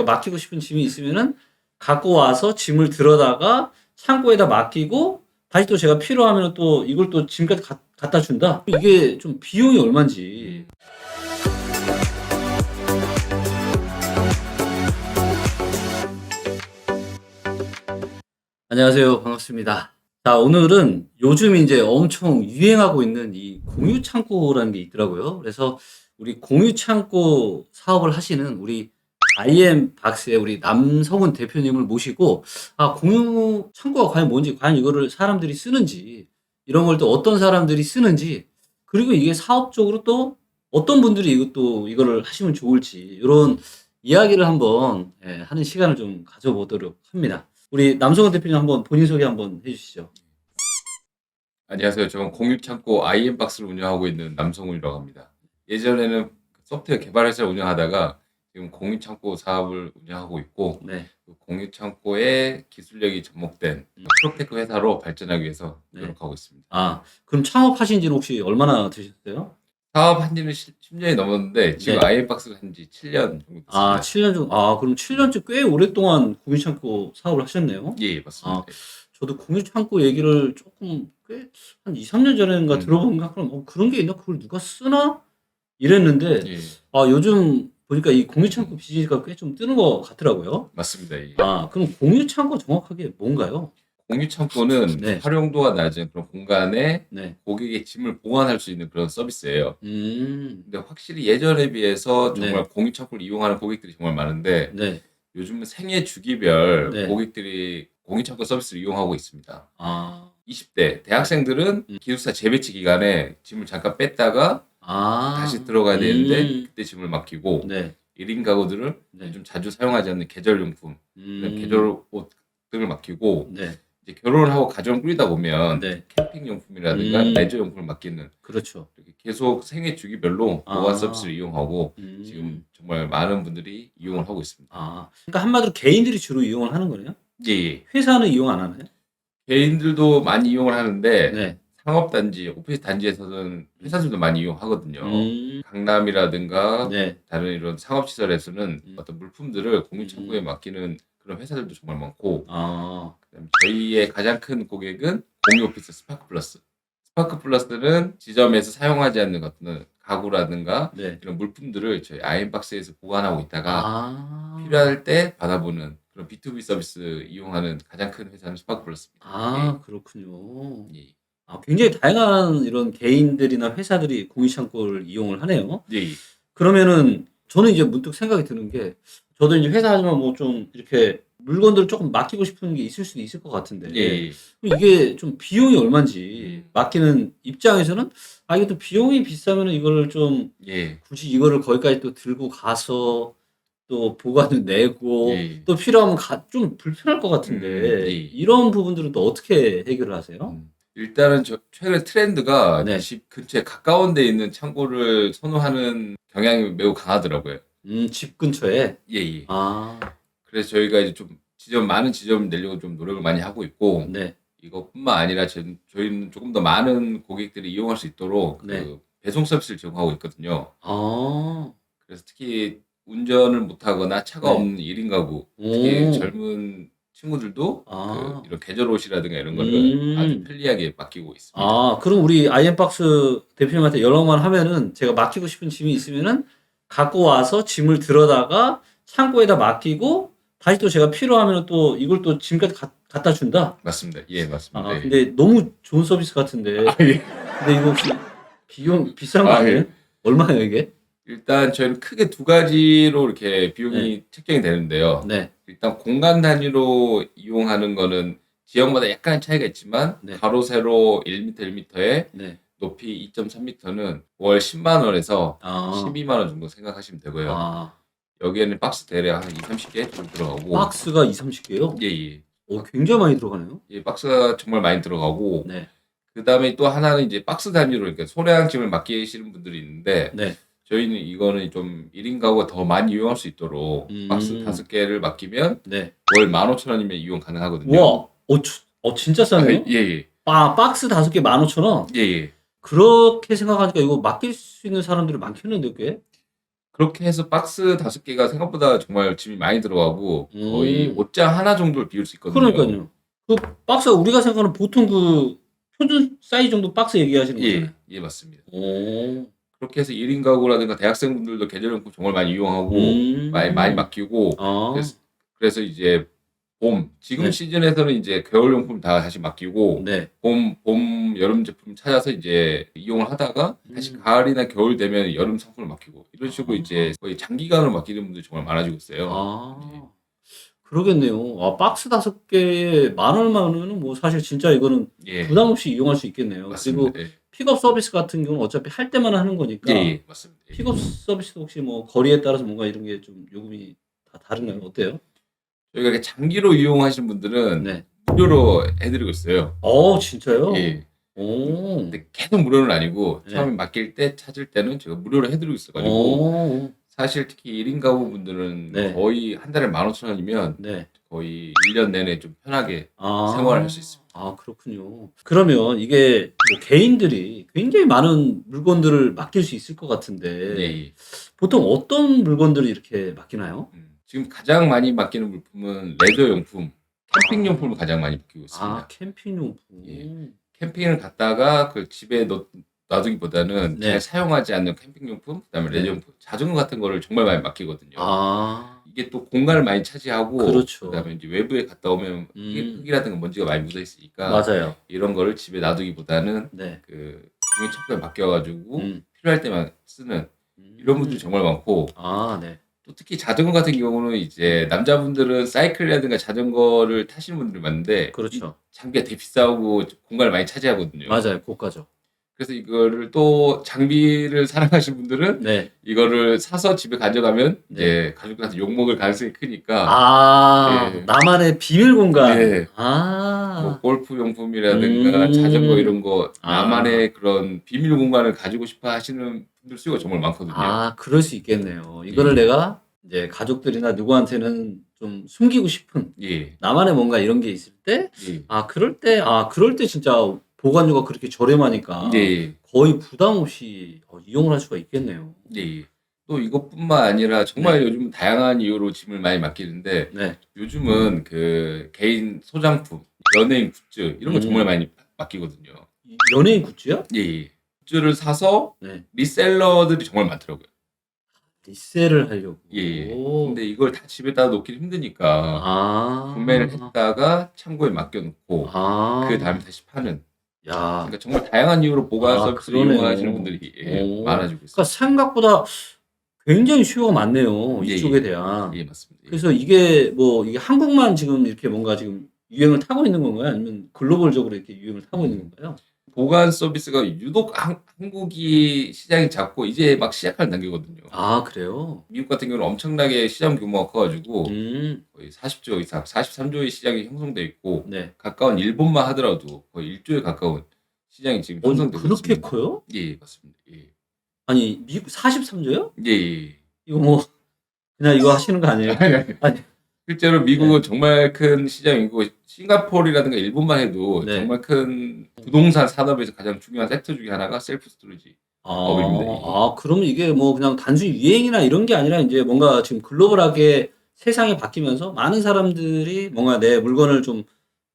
제가 맡기고 싶은 짐이 있으면은 갖고 와서 짐을 들어다가 창고에다 맡기고 다시 또 제가 필요하면 또 이걸 또 짐까지 갖다 준다. 이게 좀 비용이 얼마인지. 안녕하세요. 반갑습니다. 자, 오늘은 요즘 이제 엄청 유행하고 있는 이 공유 창고라는 게 있더라고요. 그래서 우리 공유 창고 사업을 하시는 우리 IM박스의 우리 남성훈 대표님을 모시고, 공유 창고가 과연 뭔지, 과연 이거를 사람들이 쓰는지, 이런 걸 또 어떤 사람들이 쓰는지, 그리고 이게 사업적으로 또 어떤 분들이 이거를 하시면 좋을지, 이런 이야기를 한번 하는 시간을 좀 가져보도록 합니다. 우리 남성훈 대표님 한번 본인 소개 한번 해주시죠. 안녕하세요. 저는 공유창고 IM박스를 운영하고 있는 남성훈이라고 합니다. 예전에는 소프트웨어 개발 회사를 운영하다가 지금 공유창고 사업을 운영하고 있고, 네. 그 공유창고의 기술력이 접목된 프로테크 회사로 발전하기 위해서 네. 노력하고 있습니다. 그럼 창업하신 지는 혹시 얼마나 되셨어요? 사업한 지는 10년이 넘었는데 지금 네. IM박스가 한 지 7년 정도 됐습니다. 7년 정도. 그럼 7년째 꽤 오랫동안 공유창고 사업을 하셨네요. 예, 맞습니다. 저도 공유창고 얘기를 조금 꽤 한 2, 3년 전인가 들어본가 그럼 그런 게 있나? 그걸 누가 쓰나? 이랬는데 예, 요즘 보니까 이 공유창고 비즈니스가 꽤 좀 뜨는 것 같더라고요. 맞습니다. 예. 그럼 공유창고 정확하게 뭔가요? 공유창고는 네. 활용도가 낮은 그런 공간에 네. 고객의 짐을 보관할 수 있는 그런 서비스예요. 음. 근데 확실히 예전에 비해서 정말 네. 공유창고를 이용하는 고객들이 정말 많은데 네. 요즘은 생애 주기별 네. 고객들이 공유창고 서비스를 이용하고 있습니다. 아. 20대 대학생들은 기숙사 재배치 기간에 짐을 잠깐 뺐다가 다시 들어가야 되는데 그때 짐을 맡기고, 네. 1인 가구들은 네. 요즘 자주 사용하지 않는 계절용품, 계절 옷 등을 맡기고, 네. 이제 결혼을 하고 가정을 꾸리다 보면 네. 캠핑용품이라든가 레저 용품을 맡기는, 그렇죠. 이렇게 계속 생애 주기별로 보관 서비스를 이용하고 음. 지금 정말 많은 분들이 이용을 하고 있습니다. 그러니까 한마디로 개인들이 주로 이용을 하는 거네요? 예, 예. 회사는 이용 안 하나요? 개인들도 많이 이용을 하는데 네. 상업단지, 오피스 단지에서는 회사들도 많이 이용하거든요. 강남이라든가 네. 다른 이런 상업시설에서는 어떤 물품들을 공유창고에 맡기는 그런 회사들도 정말 많고, 그다음에 저희의 가장 큰 고객은 공유오피스 스파크플러스. 스파크플러스는 지점에서 사용하지 않는 어떤 가구라든가 네. 이런 물품들을 저희 아이엠박스에서 보관하고 있다가 필요할 때 받아보는 그런 B2B 서비스 이용하는 가장 큰 회사는 스파크플러스입니다. 그렇군요. 예. 굉장히 다양한 이런 개인들이나 회사들이 공유창고를 이용을 하네요. 예. 예. 그러면은 저는 이제 문득 생각이 드는 게, 저도 이제 회사 하지만 뭐 좀 이렇게 물건들을 조금 맡기고 싶은 게 있을 수도 있을 것 같은데, 예. 이게 좀 비용이 얼마인지 맡기는 입장에서는 이게 또 비용이 비싸면은 이거를 좀 예. 굳이 이거를 거기까지 또 들고 가서 또 보관을 내고 예. 또 필요하면 좀 불편할 것 같은데, 예. 이런 부분들은 또 어떻게 해결을 하세요? 일단은 최근 트렌드가 네. 집 근처에 가까운 데 있는 창고를 선호하는 경향이 매우 강하더라고요. 집 근처에. 예. 아. 그래서 저희가 이제 좀 많은 지점 내려고 좀 노력을 많이 하고 있고, 네. 이것뿐만 아니라 저희는 조금 더 많은 고객들이 이용할 수 있도록 네. 그 배송 서비스를 제공하고 있거든요. 아. 그래서 특히 운전을 못하거나 차가 네. 없는 1인 가구, 특히 오. 젊은 친구들도 이런 계절 옷이라든가 이런 거를 아주 음. 편리하게 맡기고 있습니다. 그럼 우리 아이엠박스 대표님한테 연락만 하면은 제가 맡기고 싶은 짐이 있으면은 갖고 와서 짐을 들어다가 창고에다 맡기고 다시 또 제가 필요하면은 또 이걸 또 짐까지 갖다 준다? 맞습니다. 예, 맞습니다. 예. 근데 너무 좋은 서비스 같은데. 예. 근데 이거 혹시 비용 비싼 거 예. 아니에요? 얼마예요, 이게? 일단 저희는 크게 두 가지로 이렇게 비용이 책정이 되는데요. 네. 일단 공간 단위로 이용하는 거는 지역마다 약간의 차이가 있지만, 네. 가로 세로 1m, 1m에 네. 높이 2.3m는 월 10만 원에서 12만 원 정도 생각하시면 되고요. 여기에는 박스 대략 한 2, 30개 정도 들어가고. 박스가 2, 30개요? 예. 굉장히 많이 들어가네요. 예, 박스가 정말 많이 들어가고, 네. 그다음에 또 하나는 이제 박스 단위로, 그러니까 소량 짐을 맡기시는 분들이 있는데, 네. 저희는 이거는 좀 1인 가구가 더 많이 이용할 수 있도록 박스 5개를 맡기면 네. 월 15,000원이면 이용 가능하거든요. 우와. 진짜 싸네요. 예. 박스 5개 15,000원? 예. 그렇게 생각하니까 이거 맡길 수 있는 사람들이 많겠는데, 꽤? 그렇게 해서 박스 5개가 생각보다 정말 짐이 많이 들어가고 거의 옷장 하나 정도를 비울 수 있거든요. 그러니까요. 그 박스 우리가 생각하는 보통 그 표준 사이즈 정도 박스 얘기하시는 거잖아요. 예, 맞습니다. 오. 그렇게 해서 1인 가구라든가 대학생분들도 계절용품 정말 많이 이용하고 많이 맡기고 아. 그래서 이제 지금 네. 시즌에서는 이제 겨울용품 다 다시 맡기고 네. 봄, 여름 제품 찾아서 이제 이용을 하다가 다시 가을이나 겨울 되면 여름 상품을 맡기고 이런 식으로 이제 거의 장기간으로 맡기는 분들이 정말 많아지고 있어요. 아. 그러겠네요. 아, 박스 5개에 만 얼마면은 뭐 사실 진짜 이거는 예, 부담 없이 이용할 수 있겠네요. 맞습니다. 그리고 픽업 서비스 같은 경우는 어차피 할 때만 하는 거니까 예, 맞습니다. 예. 픽업 서비스도 혹시 뭐 거리에 따라서 뭔가 이런 게 좀 요금이 다 다른가요? 어때요? 저희가 이렇게 장기로 이용하시는 분들은 네. 무료로 해드리고 있어요. 진짜요? 예. 오. 근데 계속 무료는 아니고 네. 처음에 맡길 때 찾을 때는 제가 무료로 해드리고 있어가지고 오. 사실 특히 1인 가구분들은 네. 거의 한 달에 15,000원이면 네. 거의 1년 내내 좀 편하게 아. 생활할 수 있습니다. 아, 그렇군요. 그러면 이게 뭐 개인들이 굉장히 많은 물건들을 맡길 수 있을 것 같은데 예. 보통 어떤 물건들을 이렇게 맡기나요? 지금 가장 많이 맡기는 물품은 레저용품, 캠핑용품을 가장 많이 맡기고 있습니다. 아, 캠핑용품. 예. 캠핑을 갔다가 그걸 집에 놔두기보다는 네. 잘 사용하지 않는 캠핑용품, 그다음에 네. 레저용품, 자전거 같은 거를 정말 많이 맡기거든요. 아. 이게 또 공간을 많이 차지하고 그렇죠. 그다음에 이제 외부에 갔다 오면 흙이라든가 먼지가 많이 묻어 있으니까 맞아요. 이런 거를 집에 놔두기보다는 네. 그 공유창고에 맡겨가지고 음. 필요할 때만 쓰는 이런 분들이 정말 많고 아, 네. 또 특히 자전거 같은 경우는 이제 남자분들은 사이클이라든가 자전거를 타시는 분들이 많은데 그렇죠. 이 장비가 되게 비싸고 공간을 많이 차지하거든요. 맞아요. 고가죠. 그래서 이거를 또 장비를 사랑하시는 분들은 네. 이거를 사서 집에 가져가면 네. 이제 가족들한테 욕먹을 가능성이 크니까 아, 예. 나만의 비밀 공간. 네. 뭐 아. 골프 용품이라든가 자전거 이런 거 아. 나만의 그런 비밀 공간을 가지고 싶어 하시는 분들 수요가 정말 많거든요. 아, 그럴 수 있겠네요. 이거를 내가 이제 가족들이나 누구한테는 좀 숨기고 싶은 예. 나만의 뭔가 이런 게 있을 때 예. 그럴 때 진짜 보관료가 그렇게 저렴하니까 예. 거의 부담 없이 이용을 할 수가 있겠네요. 예. 또 이것뿐만 아니라 정말 요즘 다양한 이유로 짐을 많이 맡기는데 네. 요즘은 그 개인 소장품, 연예인 굿즈 이런 거 정말 많이 맡기거든요. 연예인 굿즈요? 예. 굿즈를 사서 네. 리셀러들이 정말 많더라고요. 리셀을 하려고. 예. 근데 이걸 다 집에다 놓기 힘드니까 구매를 했다가 창고에 맡겨놓고 그 다음에 다시 파는. 야. 그러니까 정말 다양한 이유로 보관 서비스를 그러네요. 이용하시는 분들이 많아지고 있어요. 그러니까 생각보다 굉장히 수요가 많네요. 예, 이쪽에 대한. 예, 맞습니다. 그래서 이게 한국만 지금 이렇게 뭔가 지금 유행을 타고 있는 건가요? 아니면 글로벌적으로 이렇게 유행을 타고 있는 건가요? 보관 서비스가 유독 한국이 시장이 작고 이제 막 시작하는 단계거든요. 아, 그래요? 미국 같은 경우는 엄청나게 시장 규모가 커가지고 거의 40조 이상, 43조의 시장이 형성돼 있고 네. 가까운 일본만 하더라도 거의 1조에 가까운 시장이 지금 형성되고 그렇게 있습니다. 커요? 예, 맞습니다. 예. 아니, 미국 43조요? 예. 이거 뭐 그냥 이거 하시는 거 아니에요? 아니. 실제로 미국은 정말 큰 시장이고 싱가포르라든가 일본만 해도 네. 정말 큰 부동산 산업에서 가장 중요한 섹터 중에 하나가 셀프 스토리지 업입니다. 그러면 이게 뭐 그냥 단순히 유행이나 이런 게 아니라 이제 뭔가 지금 글로벌하게 세상이 바뀌면서 많은 사람들이 뭔가 내 물건을 좀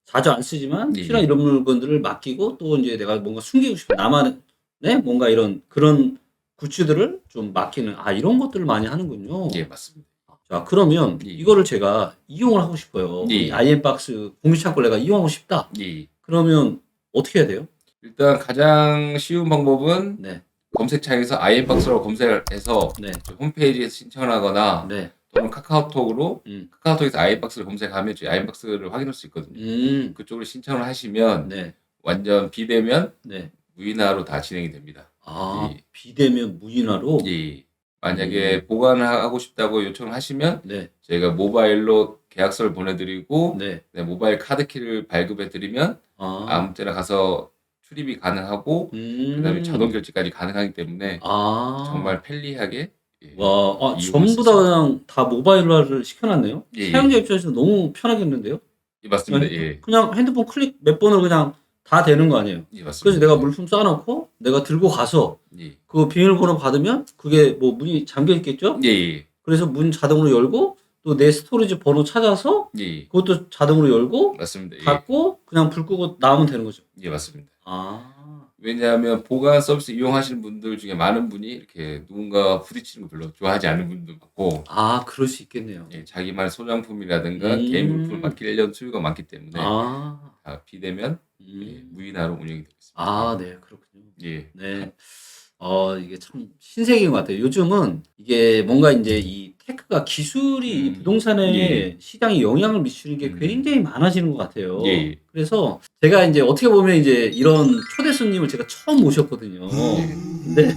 자주 안 쓰지만 예. 필요한 이런 물건들을 맡기고 또 이제 내가 뭔가 숨기고 싶은 나만의 뭔가 이런 그런 굿즈들을 좀 맡기는 이런 것들을 많이 하는군요. 예, 맞습니다. 자, 그러면 예. 이거를 제가 이용을 하고 싶어요. 예. 이 아이엠박스 공유창고를 내가 이용하고 싶다. 예. 그러면 어떻게 해야 돼요? 일단 가장 쉬운 방법은 네. 검색창에서 아이엠박스라고 검색을 해서 네. 홈페이지에서 신청을 하거나 네. 또는 카카오톡으로 음. 카카오톡에서 아이엠박스를 검색하면 저희 아이엠박스를 확인할 수 있거든요. 그쪽으로 신청을 하시면 네. 완전 비대면 네. 무인화로 다 진행이 됩니다. 예. 비대면 무인화로? 예. 만약에 보관을 하고 싶다고 요청을 하시면 네. 저희가 모바일로 계약서를 보내드리고 네. 모바일 카드키를 발급해드리면 아무 때나 가서 출입이 가능하고 그다음에 자동 결제까지 가능하기 때문에 정말 편리하게 와, 이용할 전부 수 다 있습니다. 그냥 다 모바일화를 시켜놨네요. 예. 사용자 입장에서 너무 편하겠는데요? 예, 맞습니다. 예. 그냥 핸드폰 클릭 몇 번을 그냥 다 되는 거 아니에요. 예, 맞습니다. 그래서 내가 물품 쌓아놓고 내가 들고 가서 예. 그 비밀번호 받으면 그게 뭐 문이 잠겨 있겠죠? 예, 예. 그래서 문 자동으로 열고 또 내 스토리지 번호 찾아서 예. 그것도 자동으로 열고 맞습니다. 예. 닫고 그냥 불 끄고 나오면 되는 거죠. 예, 맞습니다. 아. 왜냐하면 보관 서비스 이용하시는 분들 중에 많은 분이 이렇게 누군가 부딪히는 거 별로 좋아하지 않는 분도 많고, 아, 그럴 수 있겠네요. 예, 자기만의 소장품이라든가 개인 물품을 맡기려는 수요가 많기 때문에 아. 다 비대면 예, 무인화로 운영이 되고 있습니다. 아, 네. 그렇군요. 예. 네. 이게 참 신세계인 것 같아요. 요즘은 이게 뭔가 이제 이 테크가 기술이 부동산에 예. 시장에 영향을 미치는 게 굉장히 많아지는 것 같아요. 예. 그래서 제가 이제 어떻게 보면 이제 이런 초대 손님을 제가 처음 모셨거든요. 근데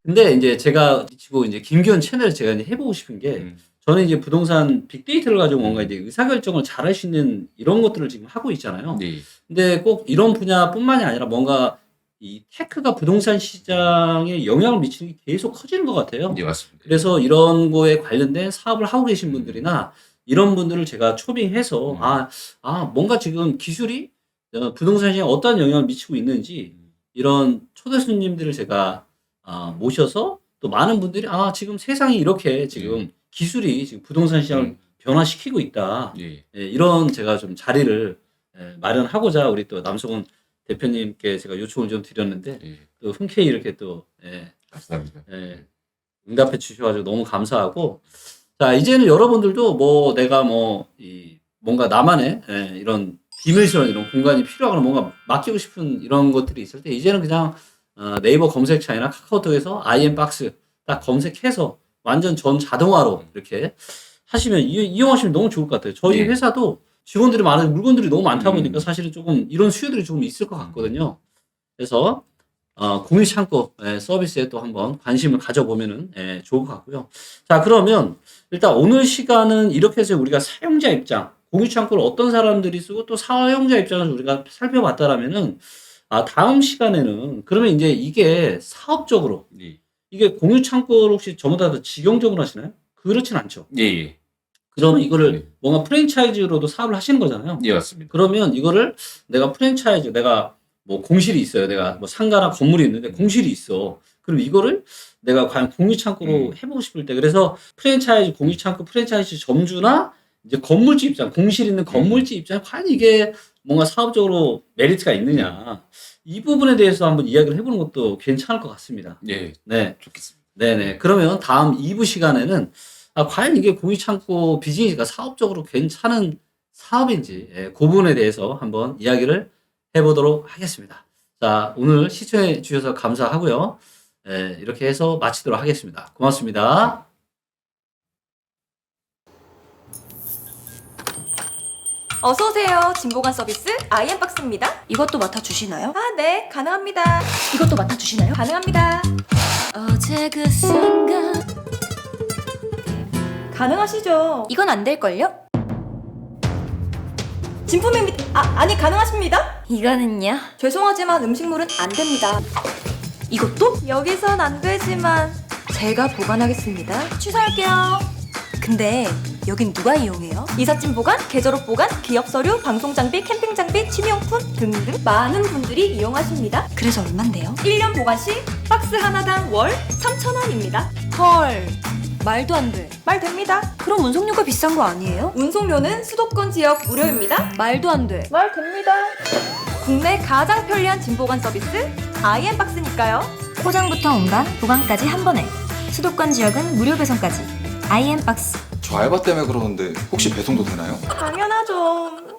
근데 이제 제가 지금 이제 김기현 채널을 제가 이제 해보고 싶은 게 저는 이제 부동산 빅데이터를 가지고 뭔가 이제 의사결정을 잘할 수 있는 이런 것들을 지금 하고 있잖아요. 네. 근데 꼭 이런 분야뿐만이 아니라 뭔가 이 테크가 부동산 시장에 영향을 미치는 게 계속 커지는 것 같아요. 예, 맞습니다. 그래서 이런 거에 관련된 사업을 하고 계신 분들이나 이런 분들을 제가 초빙해서 뭔가 지금 기술이 부동산 시장에 어떠한 영향을 미치고 있는지 이런 초대 손님들을 제가 모셔서 또 많은 분들이 지금 세상이 이렇게 지금 기술이 지금 부동산 시장을 변화시키고 있다. 예. 예, 이런 제가 좀 자리를 마련하고자 우리 또 남성훈 대표님께 제가 요청을 좀 드렸는데 예. 또 흔쾌히 이렇게 또 감사합니다. 응답해 주셔가지고 너무 감사하고, 자 이제는 여러분들도 뭐 내가 뭐 뭔가 나만의 이런 비밀스러운 이런 공간이 필요하거나 뭔가 맡기고 싶은 이런 것들이 있을 때 이제는 그냥 네이버 검색창이나 카카오톡에서 IM박스 딱 검색해서 완전 전 자동화로 이렇게 하시면 이용하시면 너무 좋을 것 같아요. 저희 네. 회사도 직원들이 많은 물건들이 너무 많다 보니까 사실은 조금 이런 수요들이 조금 있을 것 같거든요. 그래서 공유 창고 서비스에 또 한번 관심을 가져보면은 좋을 것 같고요. 자, 그러면 일단 오늘 시간은 이렇게 해서 우리가 사용자 입장, 공유 창고를 어떤 사람들이 쓰고 또 사용자 입장에서 우리가 살펴봤다라면은 다음 시간에는 그러면 이제 이게 사업적으로 예. 이게 공유 창고를 혹시 전부 다 직영적으로 하시나요? 그렇진 않죠. 예. 예. 그러면 이거를 네. 뭔가 프랜차이즈로도 사업을 하시는 거잖아요. 예, 맞습니다. 그러면 이거를 내가 프랜차이즈, 내가 뭐 공실이 있어요. 내가 뭐 상가나 건물이 있는데 공실이 있어. 그럼 이거를 내가 과연 공유 창고로 해보고 싶을 때, 그래서 프랜차이즈, 공유 창고 프랜차이즈 점주나 이제 건물주 입장, 공실 있는 건물주 입장에 과연 이게 뭔가 사업적으로 메리트가 있느냐. 이 부분에 대해서 한번 이야기를 해보는 것도 괜찮을 것 같습니다. 예. 네. 좋겠습니다. 네네. 그러면 다음 2부 시간에는 과연 이게 공유 창고 비즈니스가 사업적으로 괜찮은 사업인지 그 부분에 대해서 한번 이야기를 해보도록 하겠습니다. 자, 오늘 시청해 주셔서 감사하고요. 이렇게 해서 마치도록 하겠습니다. 고맙습니다. 어서오세요. 진보관 서비스 IM박스입니다. 이것도 맡아주시나요? 네, 가능합니다. 이것도 맡아주시나요? 가능합니다. 어제 그 순간 가능하시죠? 이건 안 될걸요? 진품입니다. 아니, 가능하십니다. 이거는요? 죄송하지만 음식물은 안 됩니다. 이것도? 여기선 안 되지만 제가 보관하겠습니다. 취소할게요. 근데 여긴 누가 이용해요? 이삿짐 보관, 계절옷 보관, 기업 서류, 방송 장비, 캠핑 장비, 취미용품 등등 많은 분들이 이용하십니다. 그래서 얼만데요? 1년 보관 시 박스 하나당 월 3,000원입니다. 헐, 말도 안 돼. 말 됩니다. 그럼 운송료가 비싼 거 아니에요? 운송료는 수도권 지역 무료입니다. 말도 안 돼. 말 됩니다. 국내 가장 편리한 진보관 서비스 IM박스니까요. 포장부터 운반, 보관까지 한 번에. 수도권 지역은 무료 배송까지. IM박스. 저 알바 때문에 그러는데 혹시 배송도 되나요? 당연하죠.